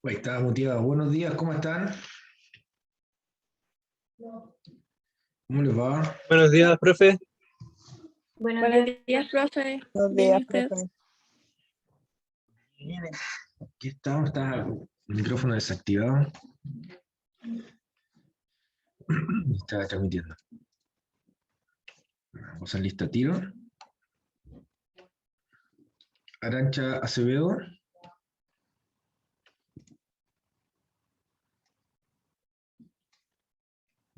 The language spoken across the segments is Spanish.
Ahí estaba muteado. Buenos días, ¿cómo están? ¿Cómo les va? Buenos días, profe. Buenos días, profe. Buenos Bien, días, ¿y usted? profe. Bien, aquí estamos, está el micrófono desactivado. Estaba transmitiendo. Vamos a lista tiro. Arancha Acevedo.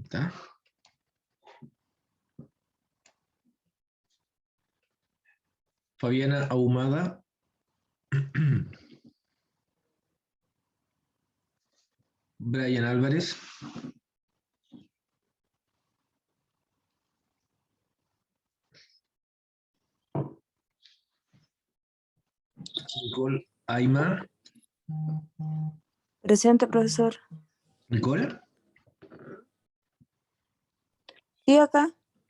¿Está? Fabiana Ahumada. Brian Álvarez. Nicole Aymar. Presente, profesor. ¿Nicole? Sí, acá.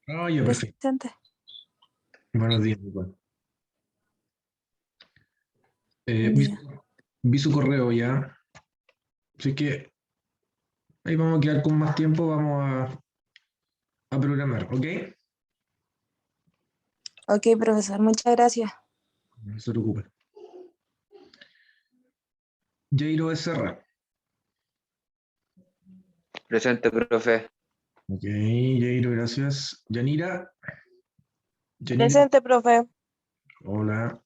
Ah, ya, perfecto. Presente. Buenos días, Nicole. Buen Vi, día. vi su correo ya. Así que ahí vamos a quedar con más tiempo, vamos a programar, ¿ok? Ok, profesor, muchas gracias. No se preocupe. Jairo Becerra. Presente, profe. Ok, Jairo, gracias. Yanira. Yanira, Presente, profe. hola.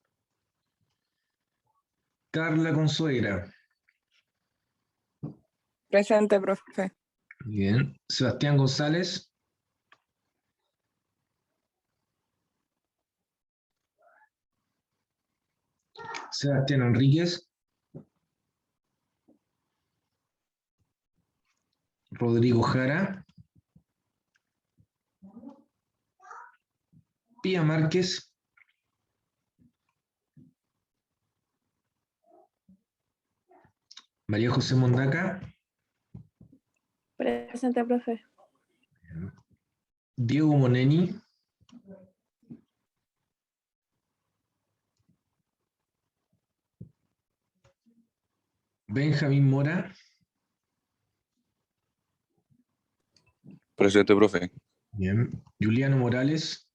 Carla Consuegra. Presente, profe. Bien. Sebastián González. Sebastián Enríquez. Rodrigo Jara. Pía Márquez. María José Mondaca. Presente, profe. Diego Moneni. Benjamín Mora. Presente, profe. Bien. Juliano Morales.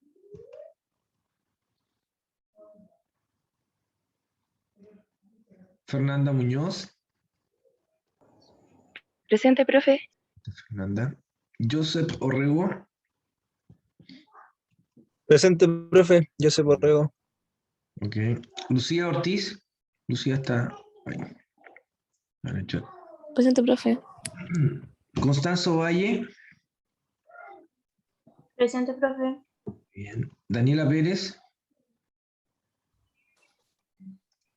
Fernanda Muñoz. Presente, profe. Fernanda. Joseph Orrego. Presente, profe. Josep Borrego. Ok. Lucía Ortiz. Lucía está Presente, profe. Constanzo Valle. Presente, profe. Bien. Daniela Pérez.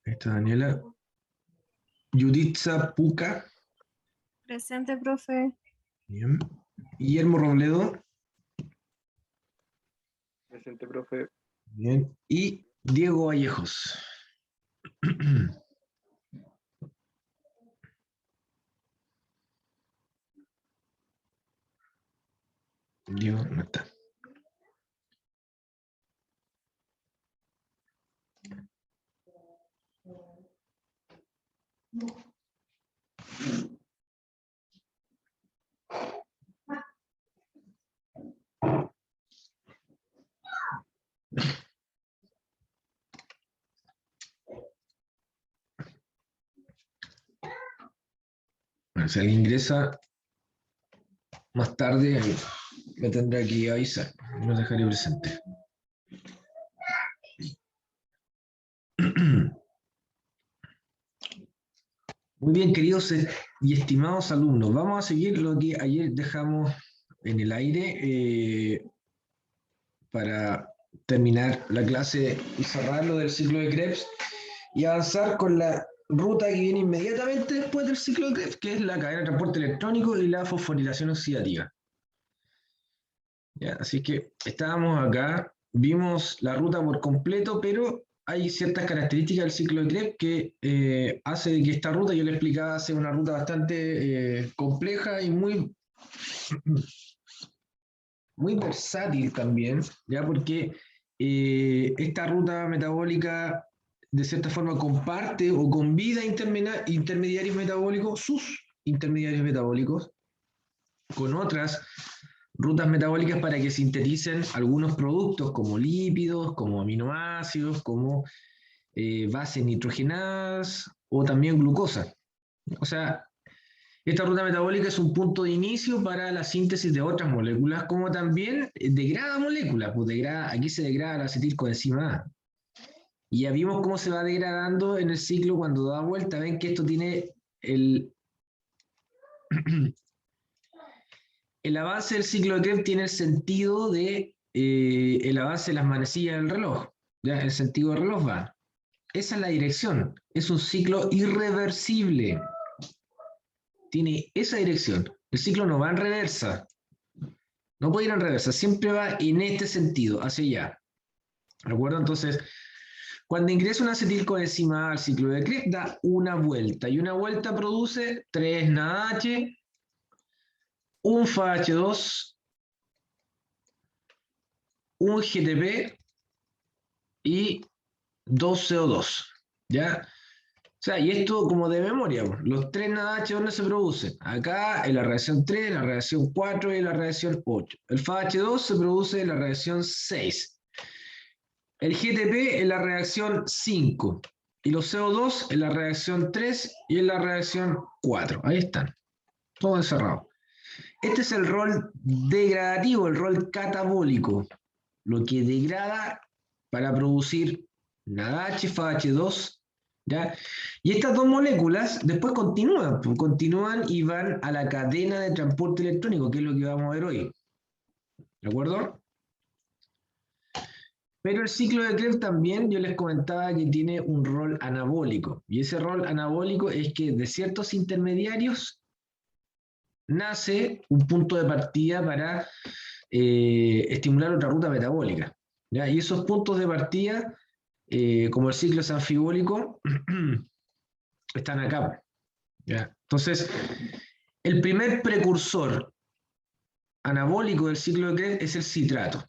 Ahí está Daniela. Yuditza Puca. Presente, profe. Bien. Guillermo Robledo. Presente, profe. Bien. Y Diego Vallejos. Diego no está. Bueno, si alguien ingresa más tarde, me tendrá que avisar. No dejaré presente. Muy bien, queridos y estimados alumnos, vamos a seguir lo que ayer dejamos en el aire para terminar la clase y cerrar lo del ciclo de Krebs y avanzar con la ruta que viene inmediatamente después del ciclo de Krebs, que es la cadena de transporte electrónico y la fosforilación oxidativa. ¿Ya? Así que estábamos acá, vimos la ruta por completo, pero hay ciertas características del ciclo de Krebs que hace que esta ruta, yo le explicaba, sea una ruta bastante compleja y muy versátil también, ¿ya? Porque esta ruta metabólica de cierta forma comparte o convida intermediarios metabólicos, sus intermediarios metabólicos, con otras rutas metabólicas para que sinteticen algunos productos como lípidos, como aminoácidos, como bases nitrogenadas o también glucosa. O sea, esta ruta metabólica es un punto de inicio para la síntesis de otras moléculas, como también degrada moléculas. Pues aquí se degrada la acetilcoenzima A. Y ya vimos cómo se va degradando en el ciclo cuando da vuelta. Ven que esto tiene el avance del ciclo de Krebs tiene el sentido de el avance de las manecillas del reloj. ¿Ya? El sentido del reloj va. Esa es la dirección. Es un ciclo irreversible. Tiene esa dirección. El ciclo no va en reversa. No puede ir en reversa. Siempre va en este sentido, hacia allá. ¿De acuerdo? Entonces, cuando ingresa una acetilcoenzima A al ciclo de Krebs, da una vuelta. Y una vuelta produce 3 NADH, un FH2, un GTP y 2 CO2. ¿Ya? O sea, y esto como de memoria, los 3 NADH, ¿dónde se producen? Acá en la reacción 3, en la reacción 4 y en la reacción 8. El FH2 se produce en la reacción 6. El GTP en la reacción 5. Y los CO2 en la reacción 3 y en la reacción 4. Ahí están. Todo encerrado. Este es el rol degradativo, el rol catabólico. Lo que degrada para producir NADH, FH2, ¿ya? Y estas dos moléculas después continúan y van a la cadena de transporte electrónico, que es lo que vamos a ver hoy. ¿De acuerdo? Pero el ciclo de Krebs también, yo les comentaba que tiene un rol anabólico. Y ese rol anabólico es que de ciertos intermediarios nace un punto de partida para estimular otra ruta metabólica. ¿Ya? Y esos puntos de partida, como el ciclo sanfibólico, están acá. ¿Ya? Entonces, el primer precursor anabólico del ciclo de Krebs es el citrato.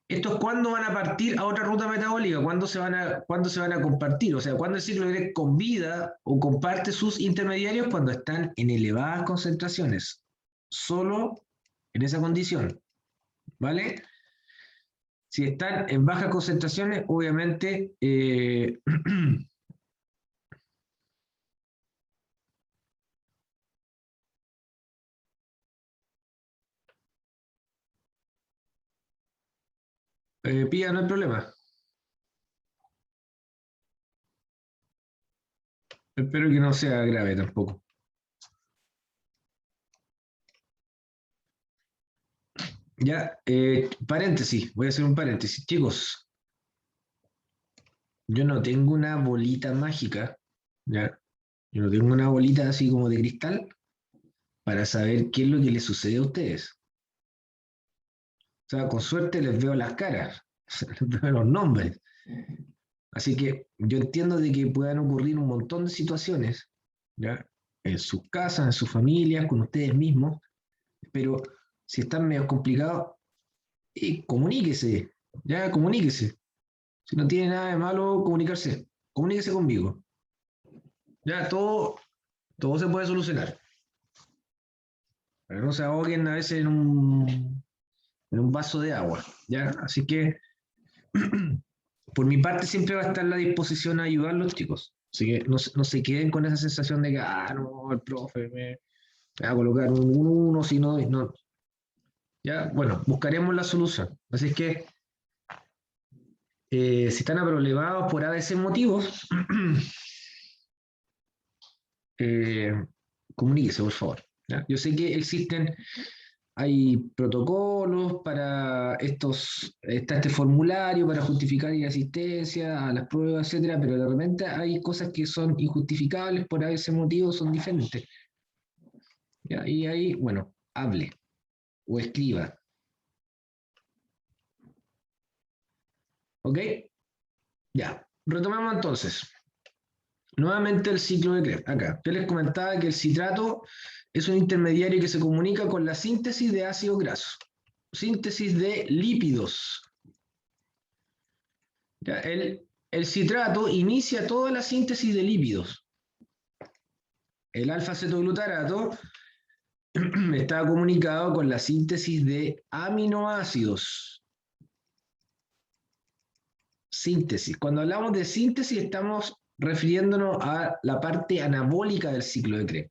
¿Estos cuándo van a partir a otra ruta metabólica? ¿Cuándo se van a compartir? O sea, ¿cuándo el ciclo de Krebs convida o comparte sus intermediarios? Cuando están en elevadas concentraciones. Solo en esa condición. ¿Vale? Si están en bajas concentraciones, obviamente pilla, no hay problema. Espero que no sea grave tampoco. Ya, paréntesis, voy a hacer un paréntesis. Chicos, yo no tengo una bolita mágica, ¿ya? Yo no tengo una bolita así como de cristal para saber qué es lo que les sucede a ustedes. O sea, con suerte les veo las caras, les veo los nombres. Así que yo entiendo de que puedan ocurrir un montón de situaciones, ¿ya? En sus casas, en sus familias, con ustedes mismos, pero si están medio complicados, comuníquese, ya comuníquese. Si no tiene nada de malo comunicarse, comuníquese conmigo. Ya todo se puede solucionar. Pero no se ahoguen a veces en un vaso de agua, ¿ya? Así que por mi parte siempre va a estar a la disposición a ayudarlos, chicos. Así que no se queden con esa sensación de que, no, el profe me va a colocar un 1, si no, no. Ya, bueno, buscaremos la solución. Así que, si están aproblemados por ABC motivos, comuníquese, por favor. ¿Ya? Yo sé que hay protocolos para está este formulario para justificar inasistencia a las pruebas, etcétera, pero de repente hay cosas que son injustificables por ese motivo, son diferentes. ¿Ya? Y ahí, bueno, hable o escriba. ¿Ok? Ya, retomamos entonces. Nuevamente el ciclo de Krebs. Acá, yo les comentaba que el citrato es un intermediario que se comunica con la síntesis de ácidos grasos, síntesis de lípidos. ¿Ya? El citrato inicia toda la síntesis de lípidos. El alfa-cetoglutarato está comunicado con la síntesis de aminoácidos. Síntesis. Cuando hablamos de síntesis estamos refiriéndonos a la parte anabólica del ciclo de Krebs.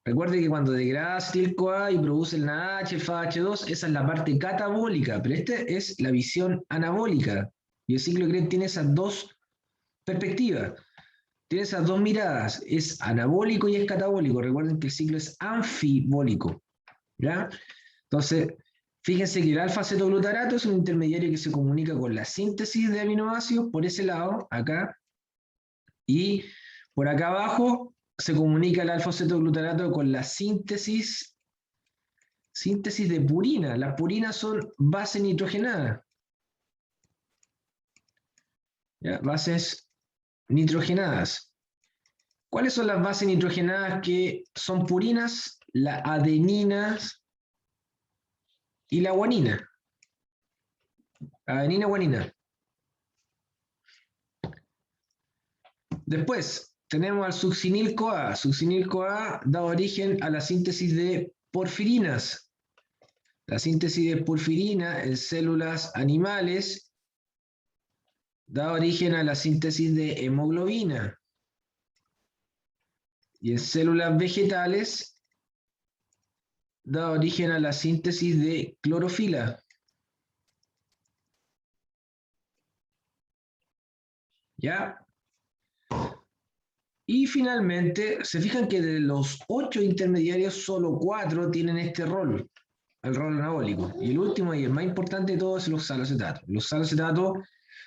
Recuerde que cuando degrada acetil-CoA y produce el NaH, el FAH2, esa es la parte catabólica, pero esta es la visión anabólica. Y el ciclo de Krebs tiene esas dos perspectivas, tiene esas dos miradas, es anabólico y es catabólico. Recuerden que el ciclo es anfibólico, ¿ya? Entonces, fíjense que el alfa-cetoglutarato es un intermediario que se comunica con la síntesis de aminoácidos por ese lado, acá, y por acá abajo se comunica el alfa-cetoglutarato con la síntesis de purina. Las purinas son bases nitrogenadas. ¿Ya? Bases nitrogenadas. ¿Cuáles son las bases nitrogenadas que son purinas? La adenina y la guanina. Adenina, guanina. Después tenemos al succinil-CoA. Succinil-CoA da origen a la síntesis de porfirinas. La síntesis de porfirina en células animales da origen a la síntesis de hemoglobina. Y en células vegetales da origen a la síntesis de clorofila. ¿Ya? Y finalmente, se fijan que de los 8 intermediarios, solo 4 tienen este rol, el rol anabólico. Y el último y el más importante de todos es el oxaloacetato. El oxaloacetato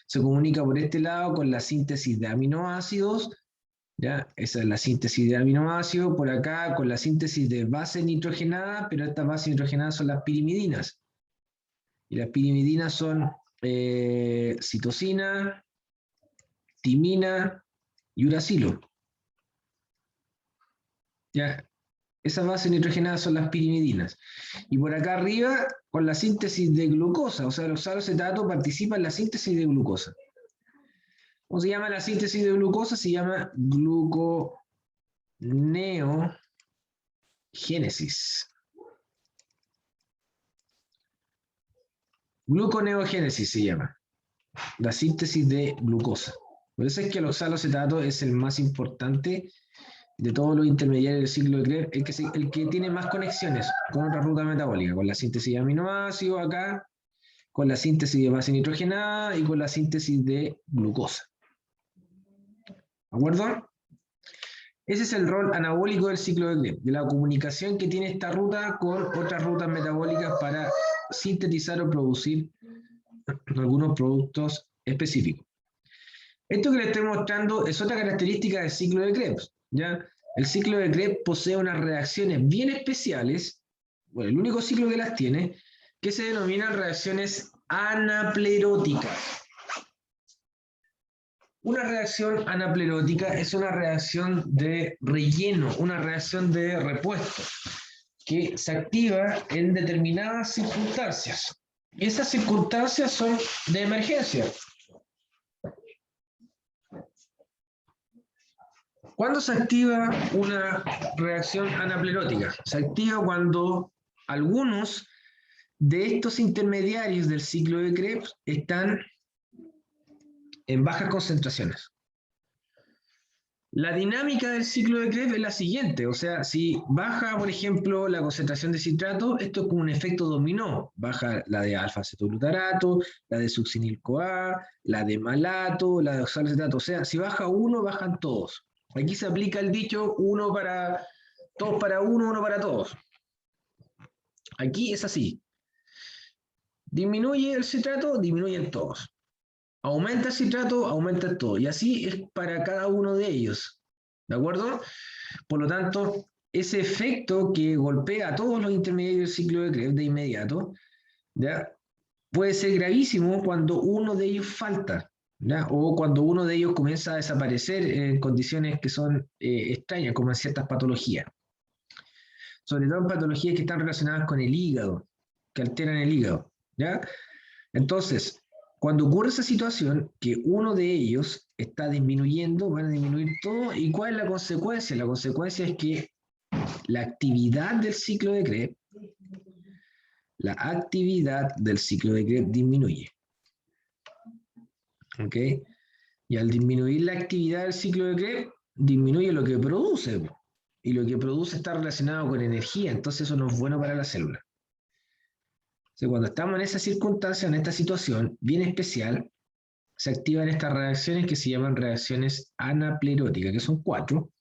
se comunica por este lado con la síntesis de aminoácidos, ¿ya? Esa es la síntesis de aminoácidos, por acá con la síntesis de base nitrogenada, pero estas bases nitrogenadas son las pirimidinas. Y las pirimidinas son citosina, timina y uracilo. ¿Ya? Esas bases nitrogenadas son las pirimidinas. Y por acá arriba, con la síntesis de glucosa, o sea, el oxaloacetato participa en la síntesis de glucosa. ¿Cómo se llama la síntesis de glucosa? Se llama gluconeogénesis. Gluconeogénesis se llama. La síntesis de glucosa. Por eso es que el oxaloacetato es el más importante de todos los intermediarios del ciclo de Krebs, el que tiene más conexiones con otra ruta metabólica, con la síntesis de aminoácidos acá, con la síntesis de base nitrogenada y con la síntesis de glucosa. ¿De acuerdo? Ese es el rol anabólico del ciclo de Krebs, de la comunicación que tiene esta ruta con otras rutas metabólicas para sintetizar o producir algunos productos específicos. Esto que les estoy mostrando es otra característica del ciclo de Krebs, ¿ya? El ciclo de Krebs posee unas reacciones bien especiales, bueno, el único ciclo que las tiene, que se denominan reacciones anapleróticas. Una reacción anaplerótica es una reacción de relleno, una reacción de repuesto, que se activa en determinadas circunstancias. Y esas circunstancias son de emergencia. ¿Cuándo se activa una reacción anaplerótica? Se activa cuando algunos de estos intermediarios del ciclo de Krebs están en bajas concentraciones. La dinámica del ciclo de Krebs es la siguiente, o sea, si baja, por ejemplo, la concentración de citrato, esto es como un efecto dominó. Baja la de alfa-cetoglutarato, la de succinil-CoA, la de malato, la de oxaloacetato. O sea, si baja uno, bajan todos. Aquí se aplica el dicho uno para todos para uno, uno para todos. Aquí es así. Disminuye el citrato, disminuyen todos. Aumenta el citrato, aumenta todo. Y así es para cada uno de ellos. ¿De acuerdo? Por lo tanto, ese efecto que golpea a todos los intermediarios del ciclo de Krebs de inmediato, ¿ya? Puede ser gravísimo cuando uno de ellos falta, ¿ya? O cuando uno de ellos comienza a desaparecer en condiciones que son extrañas, como en ciertas patologías. Sobre todo en patologías que están relacionadas con el hígado, que alteran el hígado, ¿ya? Entonces, cuando ocurre esa situación, que uno de ellos está disminuyendo, van a disminuir todo. ¿Y cuál es la consecuencia? La consecuencia es que la actividad del ciclo de Krebs, disminuye. ¿Ok? Y al disminuir la actividad del ciclo de Krebs, disminuye lo que produce. Y lo que produce está relacionado con energía, entonces eso no es bueno para la célula. Cuando estamos en esa circunstancia, en esta situación bien especial, se activan estas reacciones que se llaman reacciones anapleróticas, que son cuatro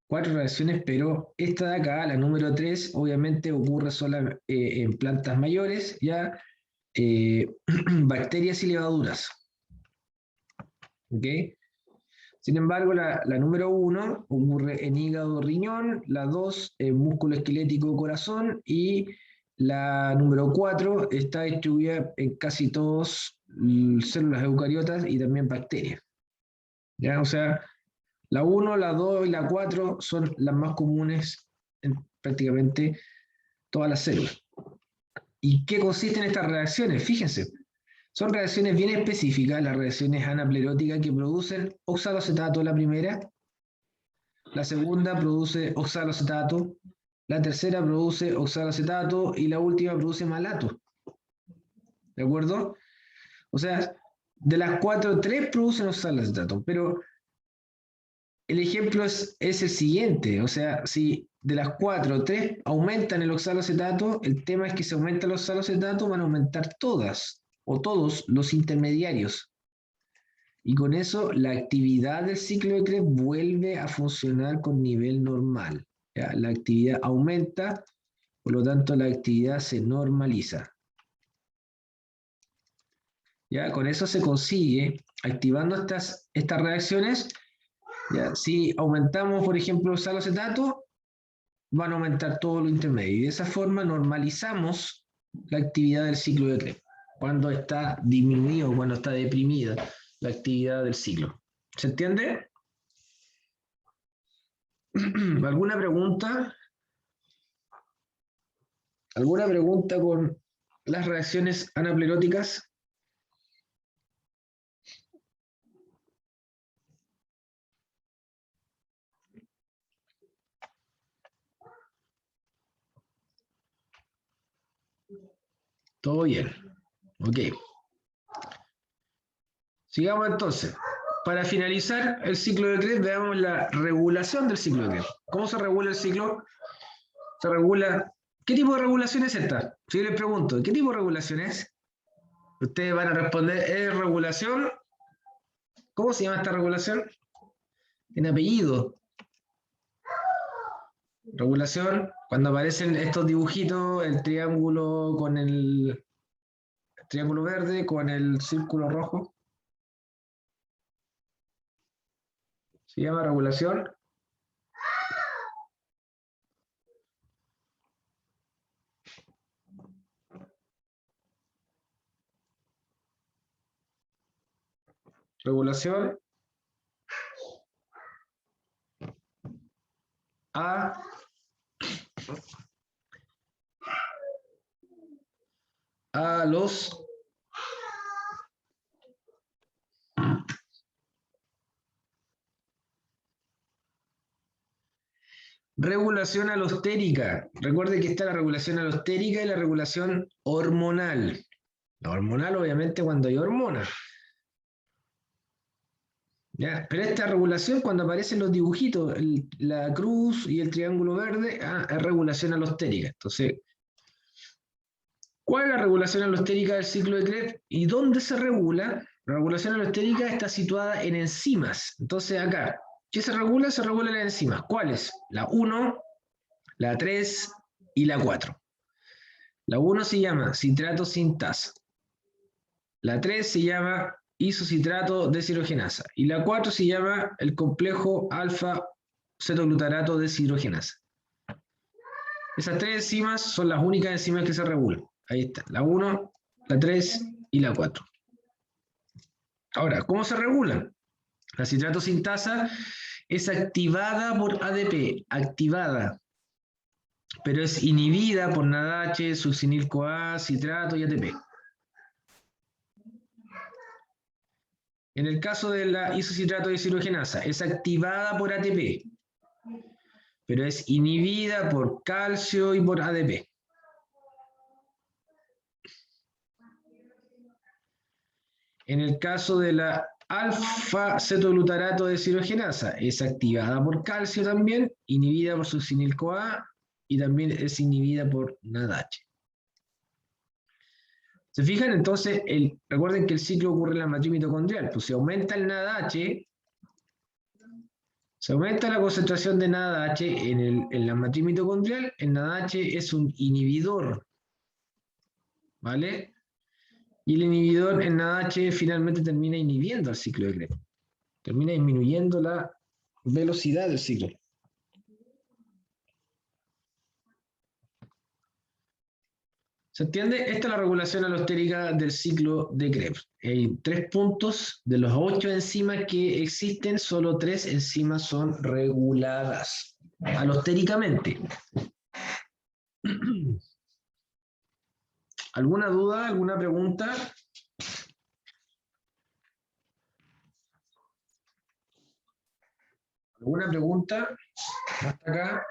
reacciones, pero esta de acá, la número 3, obviamente ocurre solo en plantas mayores, ya bacterias y levaduras. ¿Ok? Sin embargo, la número 1 ocurre en hígado, riñón, la 2 en músculo esquelético, corazón, y la número 4 está distribuida en casi todas células eucariotas y también bacterias. ¿Ya? O sea, la 1, la 2 y la 4 son las más comunes en prácticamente todas las células. ¿Y qué consisten estas reacciones? Fíjense, son reacciones bien específicas, las reacciones anapleróticas que producen oxaloacetato, la primera, la segunda produce oxaloacetato, la tercera produce oxaloacetato y la última produce malato. ¿De acuerdo? O sea, de las 4, 3 producen oxaloacetato, pero el ejemplo es el siguiente, o sea, si de las 4, 3 aumentan el oxaloacetato, el tema es que si aumenta el oxaloacetato van a aumentar todas o todos los intermediarios. Y con eso la actividad del ciclo de Krebs vuelve a funcionar con nivel normal. ¿Ya? La actividad aumenta, por lo tanto la actividad se normaliza. ¿Ya? Con eso se consigue, activando estas reacciones, ¿ya? Si aumentamos, por ejemplo, el oxaloacetato, van a aumentar todo lo intermedio. Y de esa forma normalizamos la actividad del ciclo de Krebs, cuando está disminuido, cuando está deprimida la actividad del ciclo. ¿Se entiende? ¿Alguna pregunta? ¿Alguna pregunta con las reacciones anapleróticas? Todo bien. Ok. Sigamos entonces. Para finalizar el ciclo de Krebs, veamos la regulación del ciclo de Krebs. ¿Cómo se regula el ciclo? Se regula. ¿Qué tipo de regulación es esta? Si yo les pregunto, ¿qué tipo de regulación es? Ustedes van a responder, ¿es regulación? ¿Cómo se llama esta regulación? En apellido. Regulación, cuando aparecen estos dibujitos, el triángulo con el triángulo verde con el círculo rojo. Se llama regulación. Regulación a los regulación alostérica. Recuerde que está la regulación alostérica y la regulación hormonal. La hormonal, obviamente, cuando hay hormonas. ¿Ya? Pero esta regulación, cuando aparecen los dibujitos, la cruz y el triángulo verde, es regulación alostérica. Entonces, ¿cuál es la regulación alostérica del ciclo de Krebs? ¿Y dónde se regula? La regulación alostérica está situada en enzimas. Entonces, acá, ¿qué se regula? Se regula en enzimas. ¿Cuáles? La 1, la 3 y la 4. La 1 se llama citrato sintasa. La 3 se llama isocitrato deshidrogenasa. Y la 4 se llama el complejo alfa-cetoglutarato deshidrogenasa. Esas 3 enzimas son las únicas enzimas que se regulan. Ahí está, la 1, la 3 y la 4. Ahora, ¿cómo se regulan? La citrato sintasa es activada por ADP, activada, pero es inhibida por NADH, succinil-CoA, citrato y ATP. En el caso de la isocitrato deshidrogenasa, es activada por ATP, pero es inhibida por calcio y por ADP. En el caso de la alfa-cetoglutarato deshidrogenasa, es activada por calcio también, inhibida por succinil-CoA y también es inhibida por NADH. ¿Se fijan? Entonces, recuerden que el ciclo ocurre en la matriz mitocondrial. Pues se aumenta el NADH, se aumenta la concentración de NADH en la matriz mitocondrial. El NADH es un inhibidor, ¿vale? Y el inhibidor en NADH finalmente termina inhibiendo el ciclo de Krebs. Termina disminuyendo la velocidad del ciclo. ¿Se entiende? Esta es la regulación alostérica del ciclo de Krebs. Hay 3 puntos. De los 8 enzimas que existen, solo 3 enzimas son reguladas alostéricamente. ¿Alguna duda? ¿Alguna pregunta? ¿Alguna pregunta? ¿Hasta acá?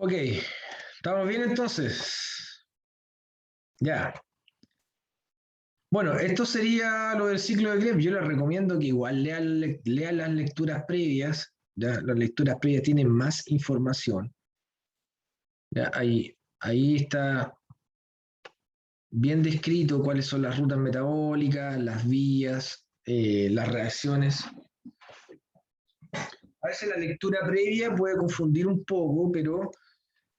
Ok, ¿estamos bien entonces? Ya. Bueno, esto sería lo del ciclo de Krebs. Yo les recomiendo que igual lean las lecturas previas. ¿Ya? Las lecturas previas tienen más información. ¿Ya? Ahí está bien descrito cuáles son las rutas metabólicas, las vías, las reacciones. A veces la lectura previa puede confundir un poco, pero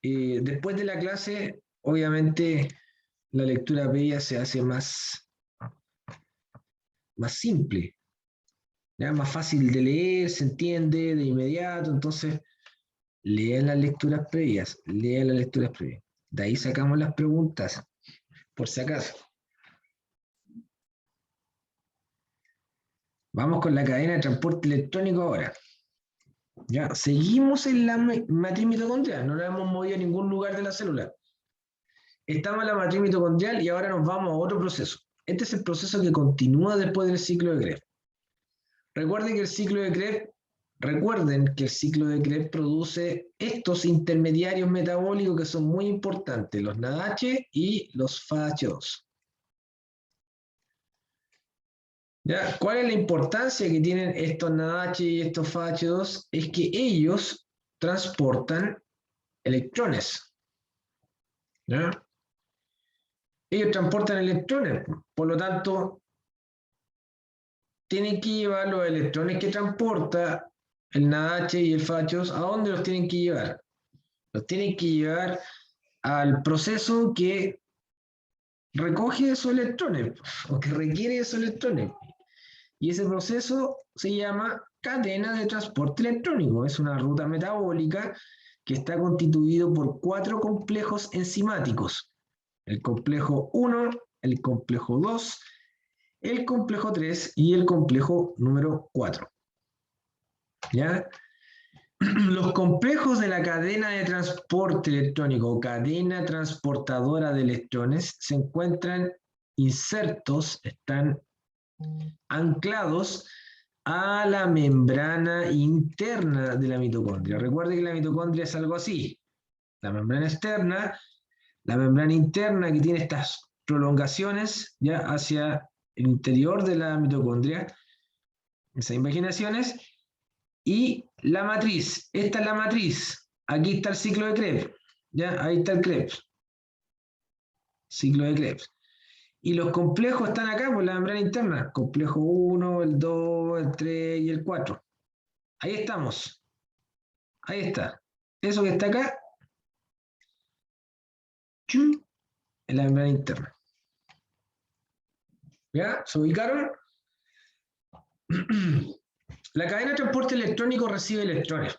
después de la clase, obviamente, la lectura previa se hace más simple, ¿ya? Más fácil de leer, se entiende de inmediato. Entonces, lean las lecturas previas, De ahí sacamos las preguntas, por si acaso. Vamos con la cadena de transporte electrónico ahora. Ya, seguimos en la matriz mitocondrial, no la hemos movido a ningún lugar de la célula. Estamos en la matriz mitocondrial y ahora nos vamos a otro proceso. Este es el proceso que continúa después del ciclo de Krebs. Recuerden que el ciclo de Krebs produce estos intermediarios metabólicos que son muy importantes, los NADH y los FAH2. ¿Ya? ¿Cuál es la importancia que tienen estos NADH y estos FH2? Es que ellos transportan electrones. ¿Ya? Ellos transportan electrones, por lo tanto, tienen que llevar los electrones que transporta el NADH y el FH2. ¿A dónde los tienen que llevar? Los tienen que llevar al proceso que recoge esos electrones, o que requiere esos electrones. Y ese proceso se llama cadena de transporte electrónico. Es una ruta metabólica que está constituido por 4 complejos enzimáticos. El complejo 1, el complejo 2, el complejo 3 y el complejo número 4. ¿Ya? Los complejos de la cadena de transporte electrónico o cadena transportadora de electrones se encuentran insertos, están anclados a la membrana interna de la mitocondria. Recuerde que la mitocondria es algo así. La membrana externa, la membrana interna que tiene estas prolongaciones ya hacia el interior de la mitocondria, esas imaginaciones, y la matriz. Esta es la matriz. Aquí está el ciclo de Krebs. ¿Ya? Ahí está el Krebs. Ciclo de Krebs. Y los complejos están acá por la membrana interna. Complejo 1, el 2, el 3 y el 4. Ahí estamos. Ahí está. Eso que está acá, ¡chum!, en la membrana interna. ¿Ya? ¿Se ubicaron? La cadena de transporte electrónico recibe electrones.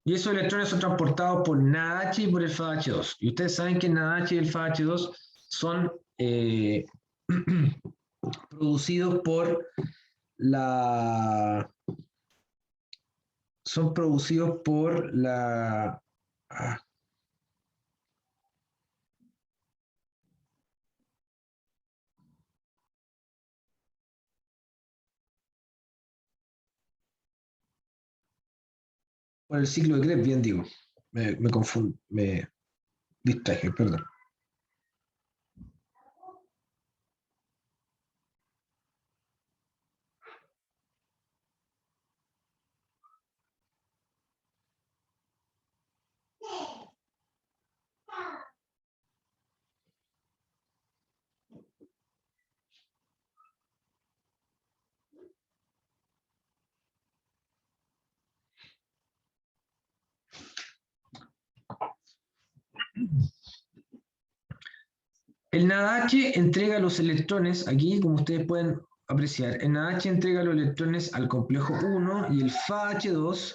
Y esos electrones son transportados por NADH y por el FAH2. Y ustedes saben que el NADH y el FAH2 son producidos por la... Son producidos por la... por el ciclo de Krebs, bien digo. Me confundo, me distraje, perdón. El NADH entrega los electrones, aquí como ustedes pueden apreciar, el NADH entrega los electrones al complejo 1 y el FAH2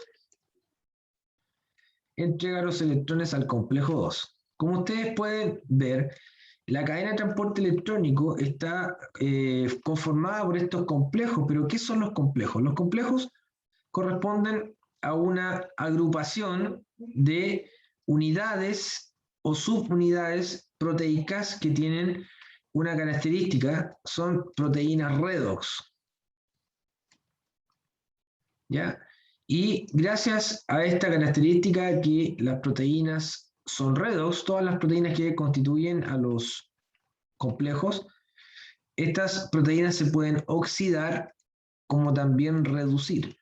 entrega los electrones al complejo 2. Como ustedes pueden ver, la cadena de transporte electrónico está conformada por estos complejos, pero ¿qué son los complejos? Los complejos corresponden a una agrupación de unidades o subunidades proteicas que tienen una característica, son proteínas redox. ¿Ya? Y gracias a esta característica que las proteínas son redox, todas las proteínas que constituyen a los complejos, estas proteínas se pueden oxidar como también reducir.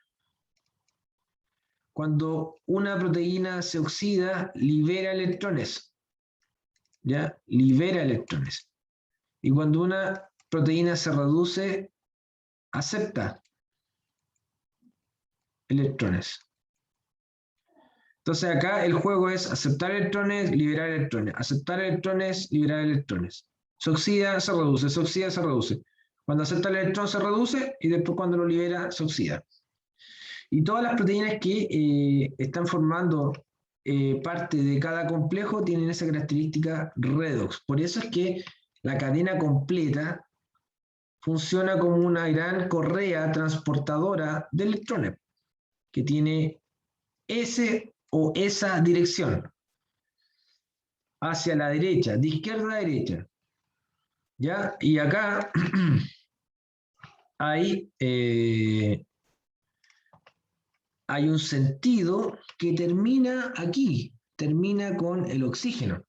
Cuando una proteína se oxida, libera electrones. ¿Ya? Libera electrones. Y cuando una proteína se reduce, acepta electrones. Entonces acá el juego es aceptar electrones, liberar electrones. Aceptar electrones, liberar electrones. Se oxida, se reduce, se oxida, se reduce. Cuando acepta el electrón se reduce y después cuando lo libera se oxida. Y todas las proteínas que están formando parte de cada complejo tienen esa característica redox. Por eso es que la cadena completa funciona como una gran correa transportadora de electrones, que tiene ese o esa dirección, hacia la derecha, de izquierda a derecha. ¿Ya? Y acá hay un sentido que termina aquí, termina con el oxígeno.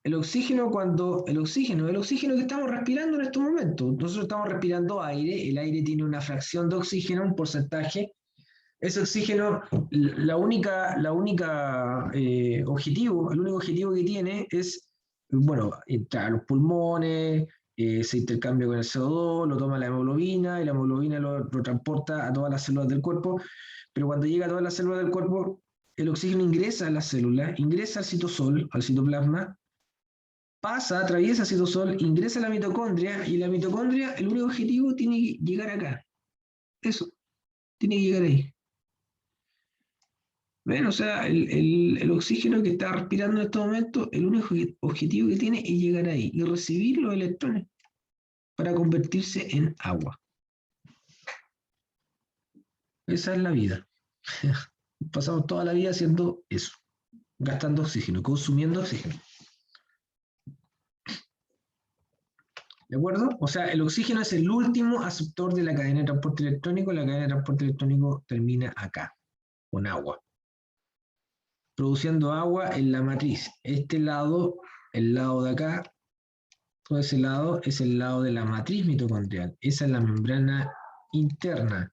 el oxígeno que estamos respirando en estos momentos. Nosotros estamos respirando aire, el aire tiene una fracción de oxígeno, un porcentaje. Ese oxígeno, el único objetivo que tiene es, bueno, entrar a los pulmones, se intercambia con el CO2, lo toma la hemoglobina, y la hemoglobina lo transporta a todas las células del cuerpo, pero cuando llega a todas las células del cuerpo, el oxígeno ingresa a las células, ingresa al citosol, al citoplasma, pasa, atraviesa el citosol, ingresa a la mitocondria, y la mitocondria, el único objetivo tiene que llegar acá. Eso, tiene que llegar ahí. ¿Ven? O sea, el oxígeno que está respirando en estos momentos, el único objetivo que tiene es llegar ahí y recibir los electrones para convertirse en agua. Esa es la vida. Pasamos toda la vida haciendo eso, gastando oxígeno, consumiendo oxígeno. ¿De acuerdo? O sea, el oxígeno es el último aceptor de la cadena de transporte electrónico. La cadena de transporte electrónico termina acá, con agua. Produciendo agua en la matriz. Este lado, el lado de acá, todo ese lado es el lado de la matriz mitocondrial. Esa es la membrana interna.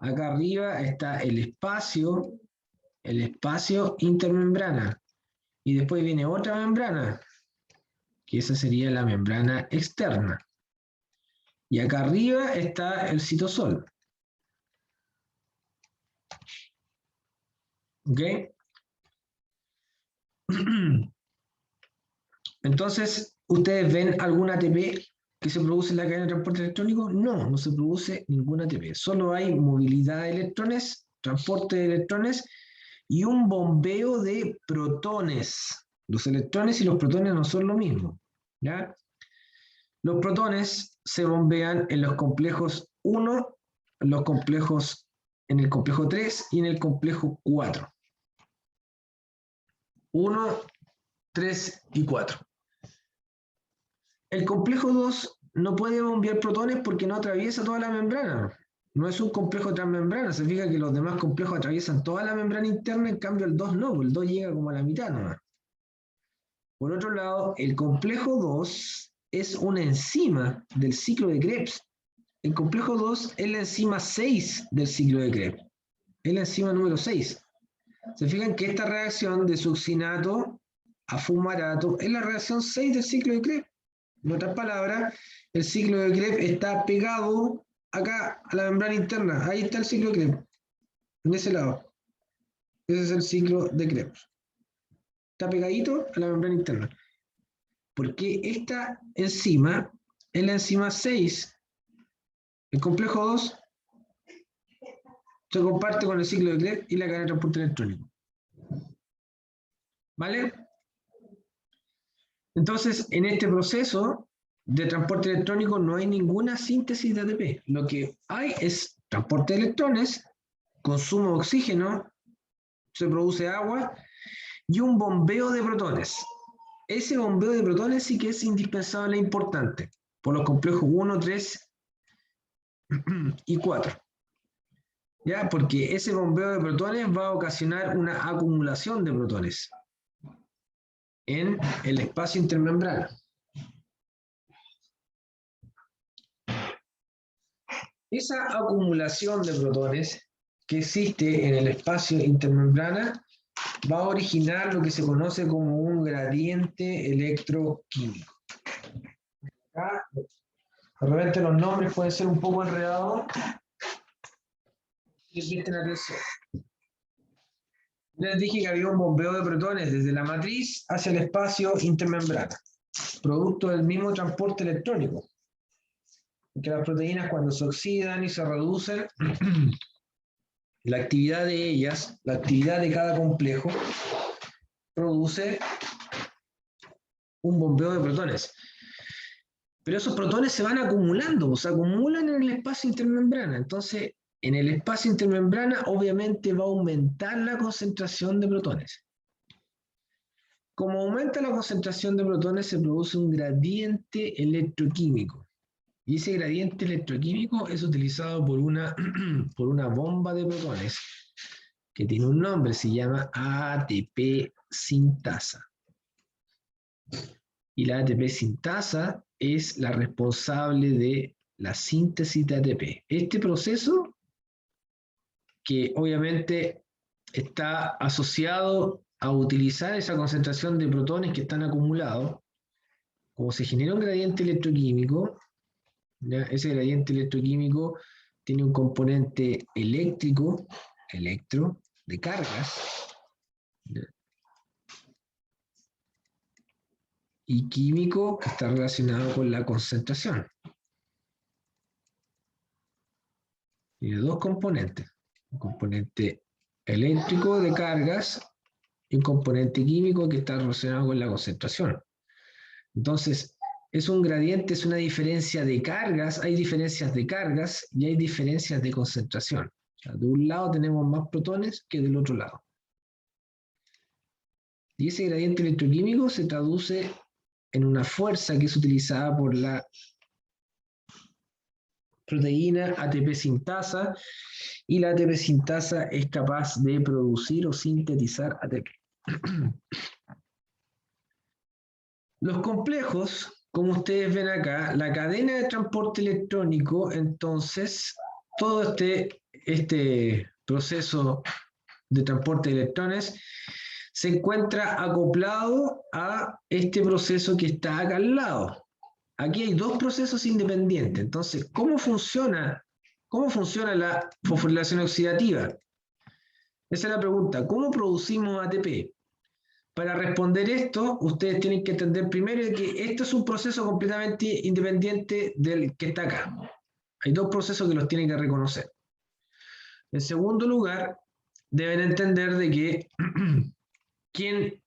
Acá arriba está el espacio intermembrana. Y después viene otra membrana, que esa sería la membrana externa. Y acá arriba está el citosol. ¿Ok? Entonces, ¿ustedes ven algún ATP que se produce en la cadena de transporte electrónico? No, no se produce ningún ATP. Solo hay movilidad de electrones, transporte de electrones y un bombeo de protones. Los electrones y los protones no son lo mismo, ¿ya? Los protones se bombean en los complejos 1, en el complejo 3 y en el complejo 4. 1, 3 y 4. El complejo 2 no puede bombear protones porque no atraviesa toda la membrana. No es un complejo transmembrana. Se fija que los demás complejos atraviesan toda la membrana interna, en cambio el 2 no, el 2 llega como a la mitad nomás. Por otro lado, el complejo 2 es una enzima del ciclo de Krebs. El complejo 2 es la enzima 6 del ciclo de Krebs. Es la enzima número 6. Se fijan que esta reacción de succinato a fumarato es la reacción 6 del ciclo de Krebs. En otras palabras, el ciclo de Krebs está pegado acá a la membrana interna. Ahí está el ciclo de Krebs. En ese lado. Ese es el ciclo de Krebs. Está pegadito a la membrana interna. Porque esta enzima es la enzima 6. El complejo 2 se comparte con el ciclo de Krebs y la cadena de transporte electrónico. ¿Vale? Entonces, en este proceso de transporte electrónico no hay ninguna síntesis de ATP. Lo que hay es transporte de electrones, consumo de oxígeno, se produce agua y un bombeo de protones. Ese bombeo de protones sí que es indispensable e importante por los complejos 1, 3 y 4. ¿Ya? Porque ese bombeo de protones va a ocasionar una acumulación de protones en el espacio intermembrana. Esa acumulación de protones que existe en el espacio intermembrana va a originar lo que se conoce como un gradiente electroquímico. Acá, de repente los nombres pueden ser un poco enredados. Y presten atención. Les dije que había un bombeo de protones desde la matriz hacia el espacio intermembrana, producto del mismo transporte electrónico. Que las proteínas, cuando se oxidan y se reducen, la actividad de ellas, la actividad de cada complejo, produce un bombeo de protones. Pero esos protones se van acumulando, se acumulan en el espacio intermembrana. Entonces, en el espacio intermembrana, obviamente va a aumentar la concentración de protones. Como aumenta la concentración de protones, se produce un gradiente electroquímico. Y ese gradiente electroquímico es utilizado por una bomba de protones que tiene un nombre, se llama ATP sintasa. Y la ATP sintasa es la responsable de la síntesis de ATP. Este proceso, que obviamente está asociado a utilizar esa concentración de protones que están acumulados, como se genera un gradiente electroquímico, ¿ya? Ese gradiente electroquímico tiene un componente eléctrico, de cargas, ¿ya? Y químico, que está relacionado con la concentración. Tiene dos componentes, un componente eléctrico de cargas y un componente químico que está relacionado con la concentración. Entonces, es un gradiente, es una diferencia de cargas, hay diferencias de cargas y hay diferencias de concentración. O sea, de un lado tenemos más protones que del otro lado. Y ese gradiente electroquímico se traduce en una fuerza que es utilizada por la proteína ATP sintasa, y la ATP sintasa es capaz de producir o sintetizar ATP. Los complejos, como ustedes ven acá, la cadena de transporte electrónico, entonces, todo este proceso de transporte de electrones se encuentra acoplado a este proceso que está acá al lado. Aquí hay dos procesos independientes. Entonces, ¿cómo funciona la fosforilación oxidativa? Esa es la pregunta. ¿Cómo producimos ATP? Para responder esto, ustedes tienen que entender primero que esto es un proceso completamente independiente del que está acá. Hay dos procesos que los tienen que reconocer. En segundo lugar, deben entender de que quien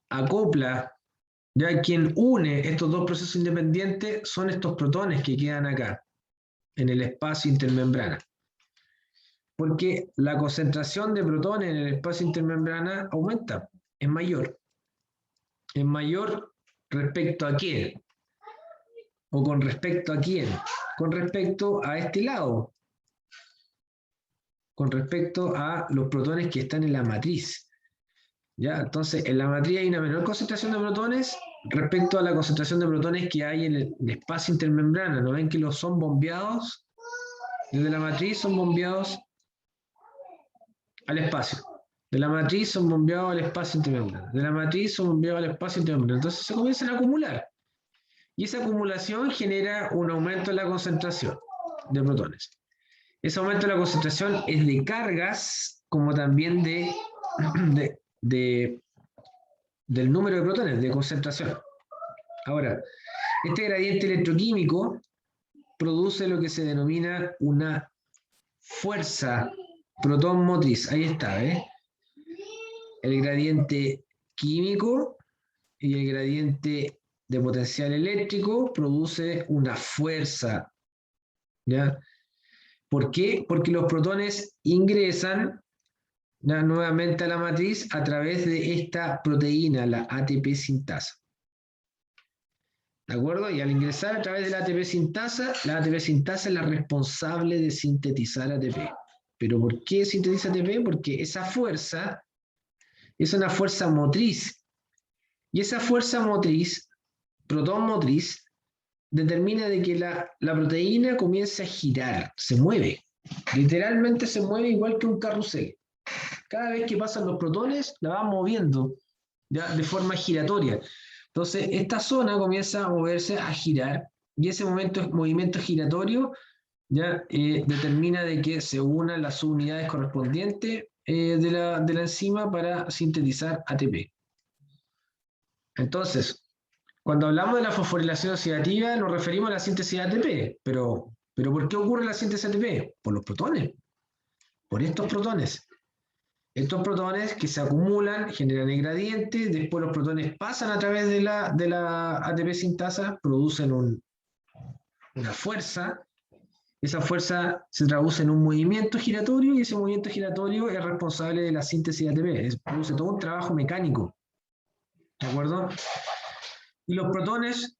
acopla, ya quien une estos dos procesos independientes son estos protones que quedan acá, en el espacio intermembrana. Porque la concentración de protones en el espacio intermembrana aumenta, es mayor. ¿Es mayor respecto a quién? ¿O con respecto a quién? Con respecto a este lado. Con respecto a los protones que están en la matriz. ¿Ya? Entonces, en la matriz hay una menor concentración de protones respecto a la concentración de protones que hay en el espacio intermembrana. ¿No ven que los son bombeados? Desde la matriz son bombeados al espacio. De la matriz son bombeados al espacio intermembrana. De la matriz son bombeados al espacio intermembrana. Entonces se comienzan a acumular. Y esa acumulación genera un aumento en la concentración de protones. Ese aumento de la concentración es de cargas, como también del número de protones, de concentración. Ahora, este gradiente electroquímico produce lo que se denomina una fuerza protón motriz. Ahí está, ¿eh? El gradiente químico y el gradiente de potencial eléctrico produce una fuerza, ¿ya? ¿Por qué? Porque los protones ingresan, ¿ya?, nuevamente a la matriz a través de esta proteína, la ATP sintasa. ¿De acuerdo? Y al ingresar a través de la ATP sintasa es la responsable de sintetizar ATP. ¿Pero por qué sintetiza ATP? Porque esa fuerza es una fuerza motriz. Y esa fuerza motriz, protón motriz, determina de que la proteína comience a girar, se mueve. Literalmente se mueve igual que un carrusel. Cada vez que pasan los protones, la van moviendo, ¿ya?, de forma giratoria. Entonces, esta zona comienza a moverse, a girar, y ese movimiento giratorio ya determina de que se unan las subunidades correspondientes de la enzima para sintetizar ATP. Entonces, cuando hablamos de la fosforilación oxidativa, nos referimos a la síntesis de ATP, pero ¿por qué ocurre la síntesis de ATP? Por los protones, por estos protones. Estos protones que se acumulan, generan el gradiente, después los protones pasan a través de la ATP sintasa, producen una fuerza. Esa fuerza se traduce en un movimiento giratorio y ese movimiento giratorio es responsable de la síntesis de ATP. Produce todo un trabajo mecánico. ¿De acuerdo? Y los protones,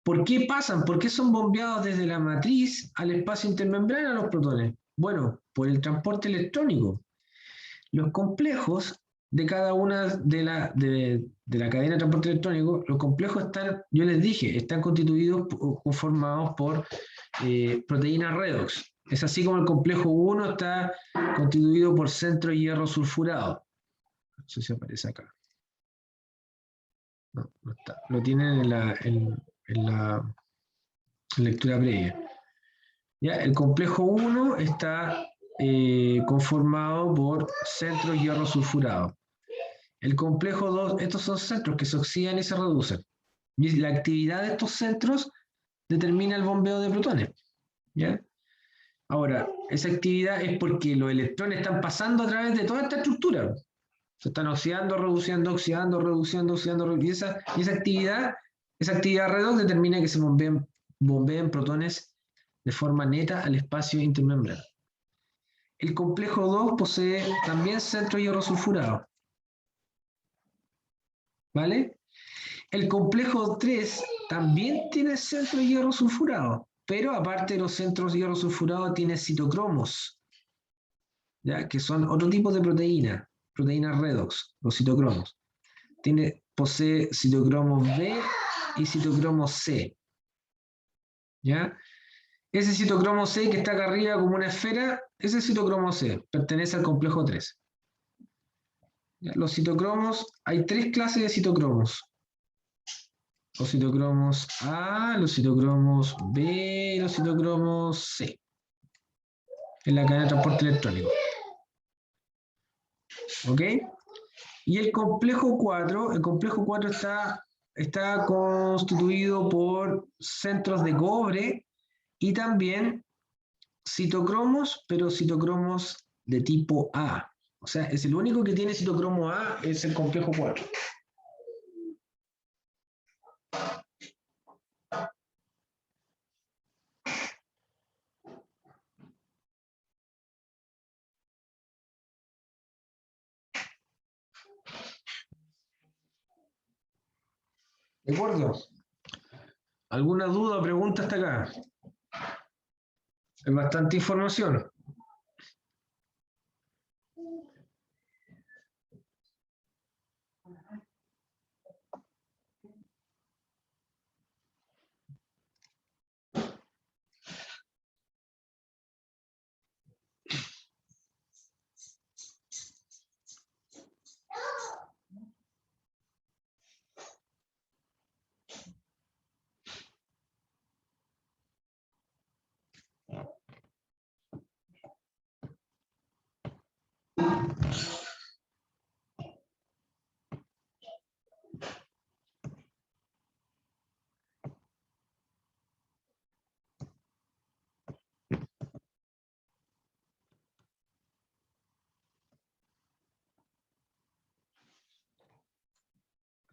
¿por qué pasan? ¿Por qué son bombeados desde la matriz al espacio intermembrana los protones? Bueno, por el transporte electrónico. Los complejos de cada una de la cadena de transporte electrónico, los complejos están, yo les dije, están constituidos o conformados por proteínas redox. Es así como el complejo 1 está constituido por centro hierro sulfurado. No sé si aparece acá. No, no está. Lo tienen en la lectura previa. ¿Ya? El complejo 1 está conformado por centro hierro sulfurado. El complejo 2, estos son centros que se oxidan y se reducen. Y la actividad de estos centros determina el bombeo de protones. ¿Ya? Ahora, esa actividad es porque los electrones están pasando a través de toda esta estructura. Se están oxidando, reduciendo, oxidando, reduciendo, oxidando, y esa actividad redox determina que se bombeen protones de forma neta al espacio intermembrana. El complejo 2 posee también centro hierro sulfurado. ¿Vale? El complejo 3 también tiene centro hierro sulfurado, pero aparte de los centros hierro sulfurado tiene citocromos, ¿ya? Que son otro tipo de proteínas redox, los citocromos. Posee citocromos B y citocromo C. ¿Ya? Ese citocromo C que está acá arriba como una esfera, ese citocromo C pertenece al complejo 3. ¿Ya? Los citocromos, hay 3 clases de citocromos. Los citocromos A, los citocromos B y los citocromos C. En la cadena de transporte electrónico. ¿Ok? Y el complejo 4 está constituido por centros de cobre y también citocromos, pero citocromos de tipo A. O sea, es el único que tiene citocromo A, es el complejo 4. ¿De acuerdo? ¿Alguna duda o pregunta hasta acá? Es bastante información.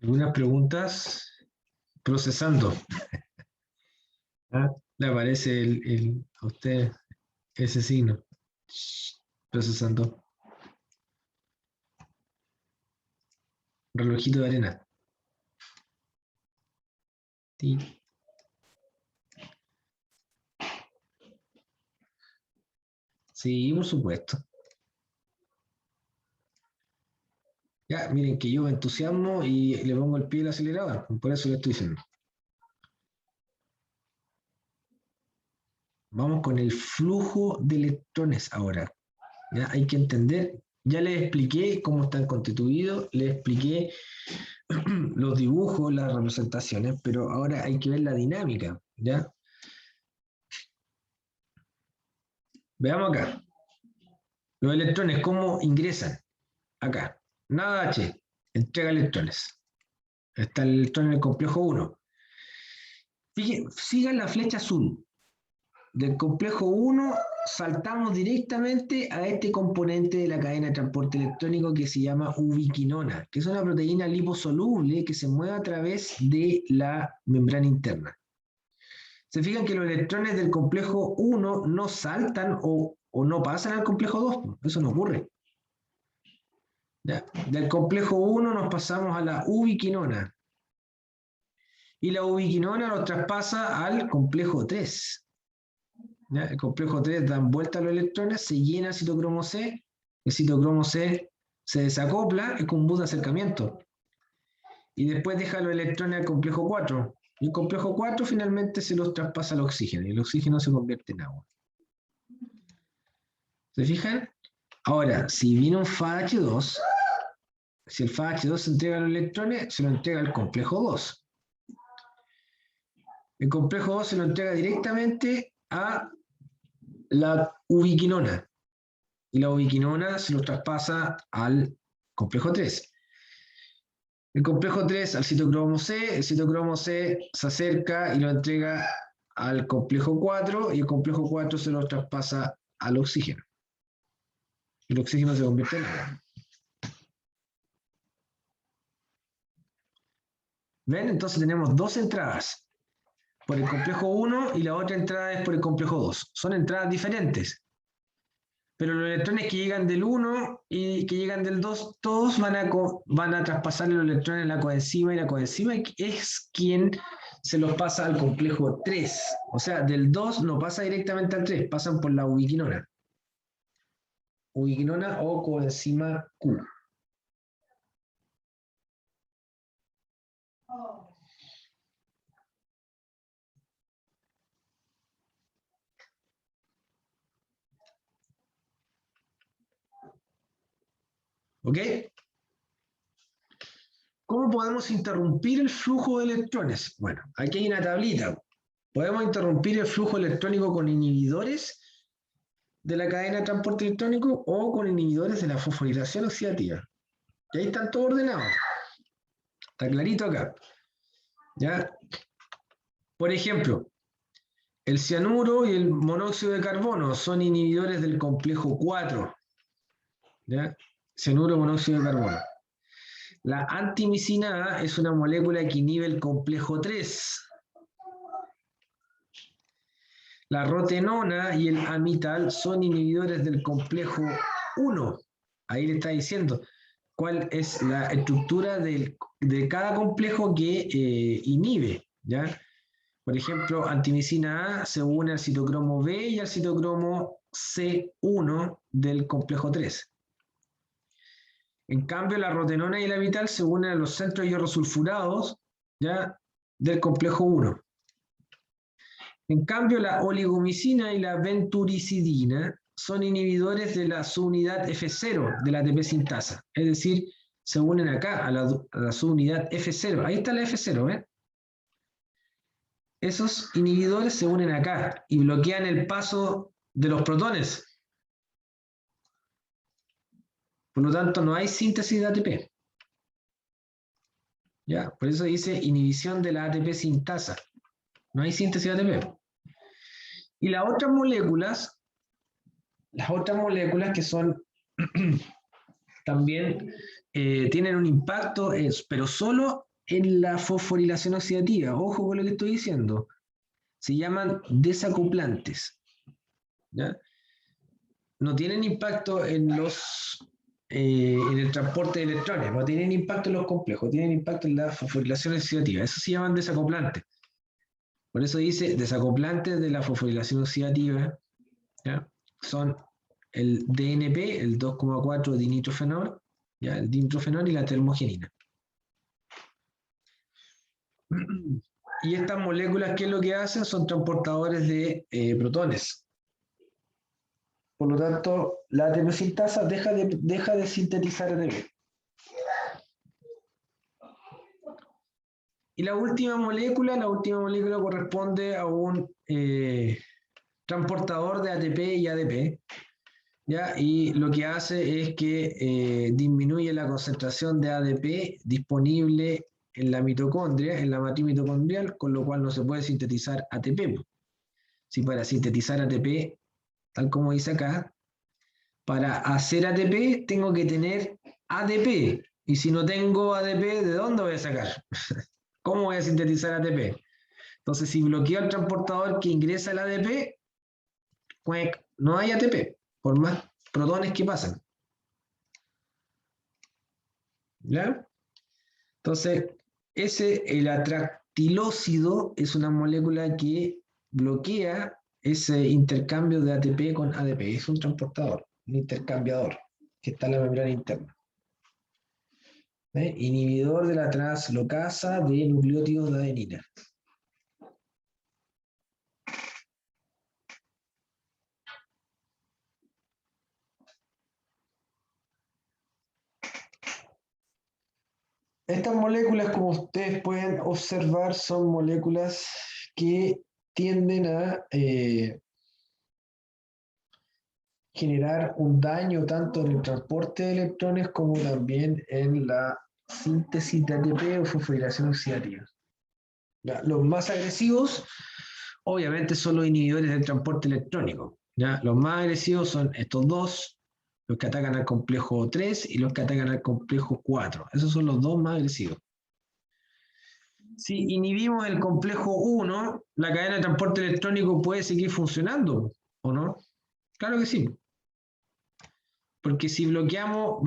¿Algunas preguntas? Procesando. ¿Ah? Le aparece a usted ese signo. Procesando. Relojito de arena. Sí. Sí, por supuesto. Ya, miren que yo me entusiasmo y le pongo el pie al acelerador. Por eso le estoy diciendo. Vamos con el flujo de electrones ahora. ¿Ya? Hay que entender, ya les expliqué cómo están constituidos, les expliqué los dibujos, las representaciones, pero ahora hay que ver la dinámica. ¿Ya? Veamos acá. Los electrones, ¿cómo ingresan? Acá. Nada H, entrega electrones. Está el electrón en el complejo 1. Sigan la flecha azul. Del complejo 1 saltamos directamente a este componente de la cadena de transporte electrónico que se llama ubiquinona, que es una proteína liposoluble que se mueve a través de la membrana interna. Se fijan que los electrones del complejo 1 no saltan o no pasan al complejo 2, eso no ocurre. ¿Ya? Del complejo 1 nos pasamos a la ubiquinona. Y la ubiquinona nos traspasa al complejo 3. ¿Ya? El complejo 3 dan vuelta a los electrones, se llena el citocromo C, el citocromo C se desacopla, es como un bus de acercamiento. Y después deja los electrones al complejo 4. Y el complejo 4 finalmente se los traspasa al oxígeno. Y el oxígeno se convierte en agua. ¿Se fijan? Ahora, si viene un FAH2, si el FAH2 se entrega a los electrones, se lo entrega al complejo 2. El complejo 2 se lo entrega directamente a la ubiquinona. Y la ubiquinona se lo traspasa al complejo 3. El complejo 3 al citocromo C, el citocromo C se acerca y lo entrega al complejo 4 y el complejo 4 se lo traspasa al oxígeno. El oxígeno se convierte en agua. ¿Ven? Entonces tenemos dos entradas. Por el complejo 1 y la otra entrada es por el complejo 2. Son entradas diferentes. Pero los electrones que llegan del 1 y que llegan del 2, todos van a traspasar los electrones a la coenzima, y la coenzima es quien se los pasa al complejo 3. O sea, del 2 no pasa directamente al 3, pasan por la ubiquinona. Ubiquinona o coenzima Q. ¿Ok? ¿Cómo podemos interrumpir el flujo de electrones? Bueno, aquí hay una tablita. Podemos interrumpir el flujo electrónico con inhibidores de la cadena de transporte electrónico o con inhibidores de la fosforilación oxidativa. Y ahí están todos ordenados. Está clarito acá. ¿Ya? Por ejemplo, el cianuro y el monóxido de carbono son inhibidores del complejo 4. ¿Ya? Cianuro, monóxido de carbono. La antimicina A es una molécula que inhibe el complejo 3. La rotenona y el amital son inhibidores del complejo 1. Ahí le está diciendo cuál es la estructura de cada complejo que inhibe. ¿Ya? Por ejemplo, antimicina A se une al citocromo B y al citocromo C1 del complejo 3. En cambio, la rotenona y el amital se unen a los centros hierrosulfurados, ¿ya?, del complejo 1. En cambio, la oligomicina y la venturicidina son inhibidores de la subunidad F0 de la ATP sintasa. Es decir, se unen acá a la subunidad F0. Ahí está la F0, ¿eh? Esos inhibidores se unen acá y bloquean el paso de los protones. Por lo tanto, no hay síntesis de ATP. ¿Ya? Por eso dice inhibición de la ATP sintasa. No hay síntesis de ATP. Y las otras moléculas que son también tienen un impacto, pero solo en la fosforilación oxidativa. Ojo con lo que estoy diciendo. Se llaman desacoplantes. ¿Ya? No tienen impacto en el transporte de electrones, no tienen impacto en los complejos, tienen impacto en la fosforilación oxidativa. Eso se llaman desacoplantes. Por eso dice desacoplantes de la fosforilación oxidativa, ¿ya? Son el DNP, el 2,4 dinitrofenol, ¿ya?, el dinitrofenol y la termogenina. Y estas moléculas, ¿qué es lo que hacen? Son transportadores de protones. Por lo tanto, la ATP sintasa deja de sintetizar ATP. Y la última molécula corresponde a un transportador de ATP y ADP, ¿ya? Y lo que hace es que disminuye la concentración de ADP disponible en la mitocondria, en la matriz mitocondrial, con lo cual no se puede sintetizar ATP. Si para sintetizar ATP, tal como dice acá, para hacer ATP tengo que tener ADP. Y si no tengo ADP, ¿de dónde voy a sacar? ¿Cómo voy a sintetizar ATP? Entonces, si bloqueo el transportador que ingresa el ADP, pues no hay ATP, por más protones que pasen. ¿Ya? Entonces, el atractilócido es una molécula que bloquea ese intercambio de ATP con ADP. Es un transportador, un intercambiador, que está en la membrana interna. Inhibidor de la translocasa de nucleótidos de adenina. Estas moléculas, como ustedes pueden observar, son moléculas que tienden a generar un daño tanto en el transporte de electrones como también en la síntesis de ATP o fosforilación oxidativa. ¿Ya? Los más agresivos, obviamente, son los inhibidores del transporte electrónico. ¿Ya? Los más agresivos son estos dos, los que atacan al complejo 3 y los que atacan al complejo 4. Esos son los dos más agresivos. Si inhibimos el complejo 1, la cadena de transporte electrónico puede seguir funcionando, ¿o no? Claro que sí. Porque si bloqueamos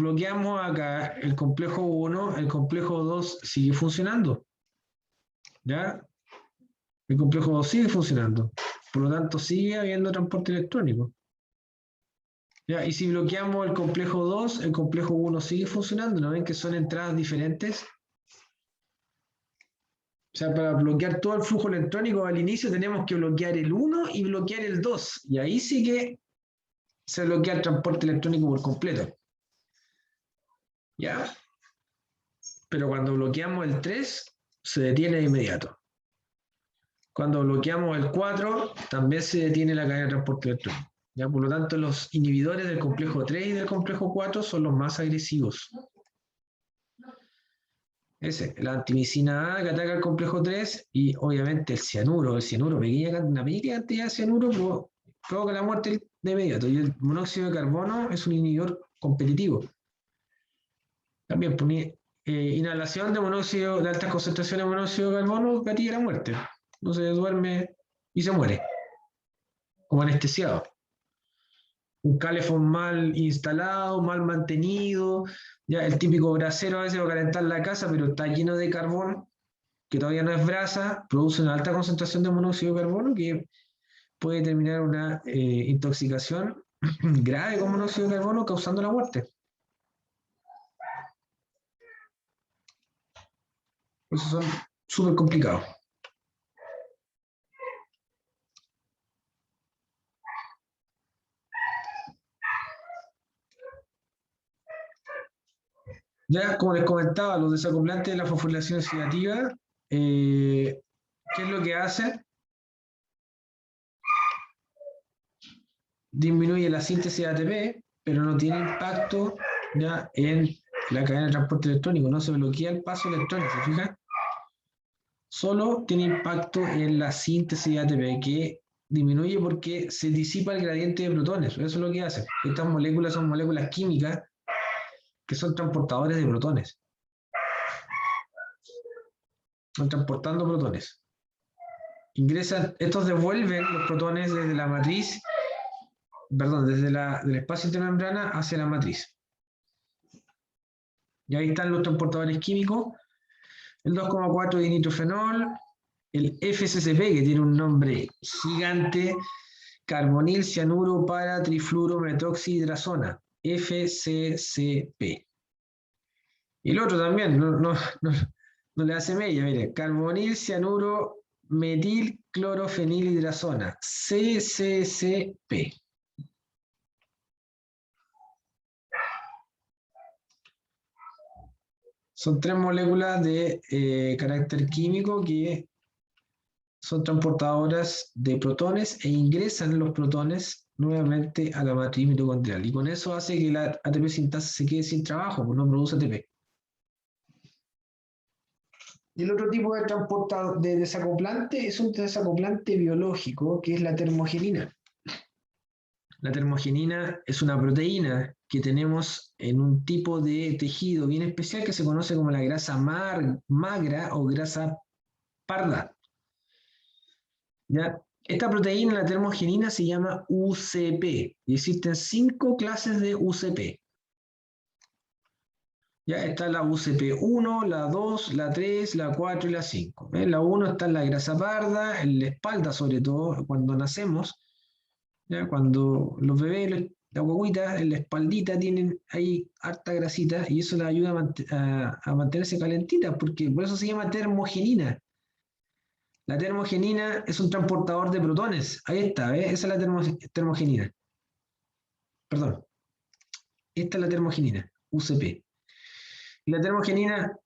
acá el complejo 1, el complejo 2 sigue funcionando. ¿Ya? El complejo 2 sigue funcionando. Por lo tanto, sigue habiendo transporte electrónico. ¿Ya? Y si bloqueamos el complejo 2, el complejo 1 sigue funcionando. ¿No ven que son entradas diferentes? O sea, para bloquear todo el flujo electrónico al inicio tenemos que bloquear el 1 y bloquear el 2. Y ahí sí que se bloquea el transporte electrónico por completo. ¿Ya? Pero cuando bloqueamos el 3, se detiene de inmediato. Cuando bloqueamos el 4, también se detiene la cadena de transporte electrónico. ¿Ya? Por lo tanto, los inhibidores del complejo 3 y del complejo 4 son los más agresivos. Ese, la antimicina A que ataca el complejo 3 y obviamente el cianuro. El cianuro, una pequeña cantidad de cianuro provoca la muerte de inmediato. Y el monóxido de carbono es un inhibidor competitivo. También inhalación de monóxido, de altas concentraciones de monóxido de carbono, gatilla la muerte. No se duerme y se muere, como anestesiado. Un calefón mal instalado, mal mantenido, ya el típico brasero a veces va a calentar la casa, pero está lleno de carbón, que todavía no es brasa, produce una alta concentración de monóxido de carbono que puede terminar una intoxicación grave con monóxido de carbono causando la muerte. Esos son súper complicados. Ya, como les comentaba, los desacoplantes de la fosforilación oxidativa, ¿qué es lo que hacen? Disminuye la síntesis de ATP, pero no tiene impacto ya en la cadena de transporte electrónico, no se bloquea el paso electrónico, ¿se fijan? Solo tiene impacto en la síntesis de ATP, que disminuye porque se disipa el gradiente de protones, eso es lo que hace. Estas moléculas son moléculas químicas que son transportadores de protones. Están transportando protones. Ingresan, estos devuelven los protones desde la matriz, perdón, desde del espacio intermembrana hacia la matriz. Y ahí están los transportadores químicos, el 2,4 dinitrofenol, el FCCP, que tiene un nombre gigante, carbonil cianuro para trifluorometoxihidrazona, FCCP. Y el otro también, no le hace mella, mire, carbonil cianuro metilclorofenilhidrazona, CCCP. Son tres moléculas de carácter químico que son transportadoras de protones e ingresan los protones nuevamente a la matriz mitocondrial. Y con eso hace que la ATP sintasa se quede sin trabajo, pues no produce ATP. Y el otro tipo de desacoplante es un desacoplante biológico, que es la termogenina. La termogenina es una proteína que tenemos en un tipo de tejido bien especial que se conoce como la grasa magra o grasa parda. ¿Ya? Esta proteína, la termogenina, se llama UCP y existen 5 clases de UCP. Ya está la UCP1, la 2, la 3, la 4 y la 5. La 1 está en la grasa parda, en la espalda sobre todo, cuando nacemos. ¿Ya? Cuando los bebés la guagüita, en la espaldita tienen ahí harta grasita y eso la ayuda a mantenerse calentita, porque por eso se llama termogenina. La termogenina es un transportador de protones. Ahí está, ¿ves? Esa es la termogenina. Perdón. Esta es la termogenina, UCP. Y la termogenina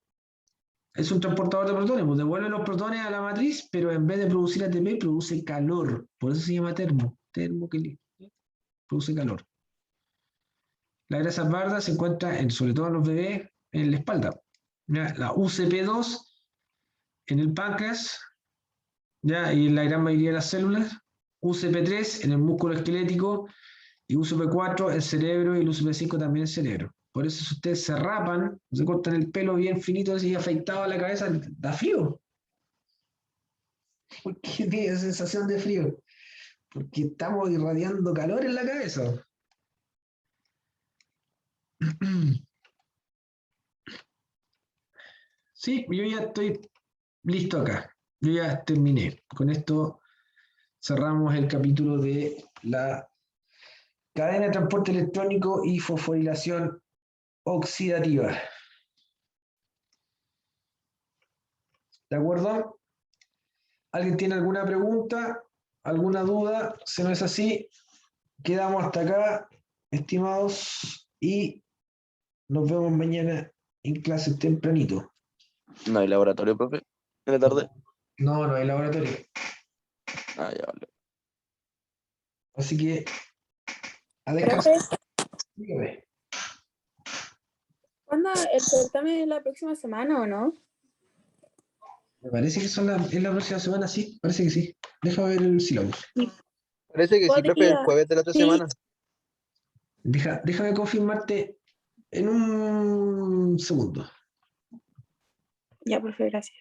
es un transportador de protones, pues devuelve los protones a la matriz, pero en vez de producir ATP, produce calor. Por eso se llama termogenina. Produce calor. La grasa parda se encuentra, sobre todo en los bebés, en la espalda. ¿Ya? La UCP2 en el páncreas, ¿ya? Y en la gran mayoría de las células. UCP3 en el músculo esquelético y UCP4 en el cerebro y el UCP5 también en el cerebro. Por eso si ustedes se rapan, se cortan el pelo bien finito así afeitado a la cabeza, da frío. ¿Por qué tiene sensación de frío? Porque estamos irradiando calor en la cabeza. Sí, yo ya estoy listo acá. Yo ya terminé. Con esto cerramos el capítulo de la cadena de transporte electrónico y fosforilación oxidativa. ¿De acuerdo? ¿Alguien tiene alguna pregunta? ¿Alguna duda? Si no es así, quedamos hasta acá, estimados, y nos vemos mañana en clase tempranito. No hay laboratorio, profe, en la tarde. No, no hay laboratorio. Ah, ya vale. Así que a descansar. Profe, Dígame. ¿cuándo el certamen es la próxima semana o no? Me parece que es la próxima semana, sí, parece que sí. Déjame ver el sílabus. Parece que sí, profe, el jueves de la otra Sí. semana. Déjame confirmarte en un segundo. Ya, profe, gracias.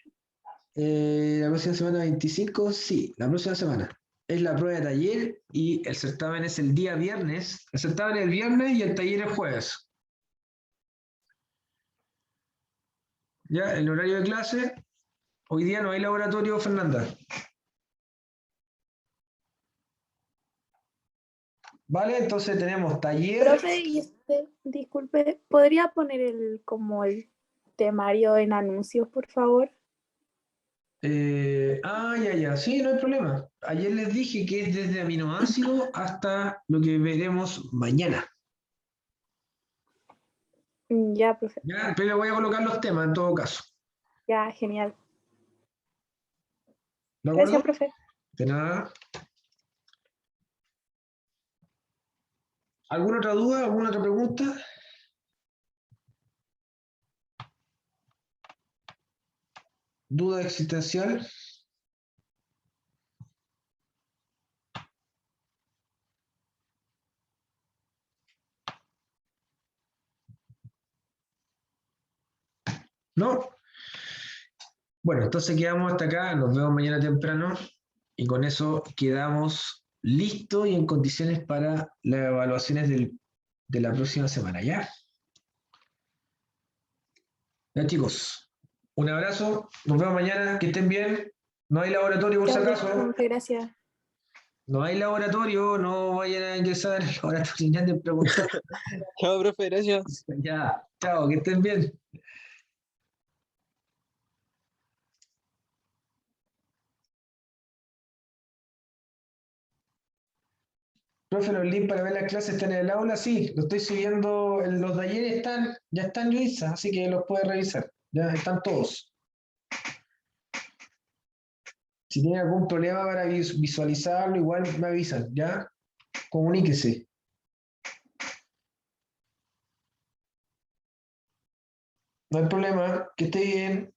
La próxima semana 25, sí, la próxima semana. Es la prueba de taller y el certamen es el día viernes. El certamen es el viernes y el taller es jueves. Ya, el horario de clase. Hoy día no hay laboratorio, Fernanda. ¿Vale? Entonces tenemos taller. Profe, disculpe, ¿podría poner el temario en anuncios, por favor? Ya, sí, no hay problema. Ayer les dije que es desde aminoácido hasta lo que veremos mañana. Ya, profe. Ya, pero voy a colocar los temas en todo caso. Ya, genial. ¿De acuerdo? Gracias, profe. De nada. ¿Alguna otra duda? ¿Alguna otra pregunta? ¿Duda existencial? ¿No? Bueno, entonces quedamos hasta acá, nos vemos mañana temprano y con eso quedamos listos y en condiciones para las evaluaciones de la próxima semana, ¿ya? Ya, chicos, un abrazo, nos vemos mañana, que estén bien. No hay laboratorio por si Chao, acaso. profe, gracias. No hay laboratorio, no vayan a ingresar al laboratorio ni anden preguntando. Chao, profe, gracias. Ya, chao, que estén bien. Profe, los links para ver las clases están en el aula, sí, lo estoy subiendo, los de ayer ya están listos, así que los puede revisar, ya están todos. Si tienen algún problema para visualizarlo, igual me avisan, ¿ya? Comuníquese. No hay problema, que esté bien.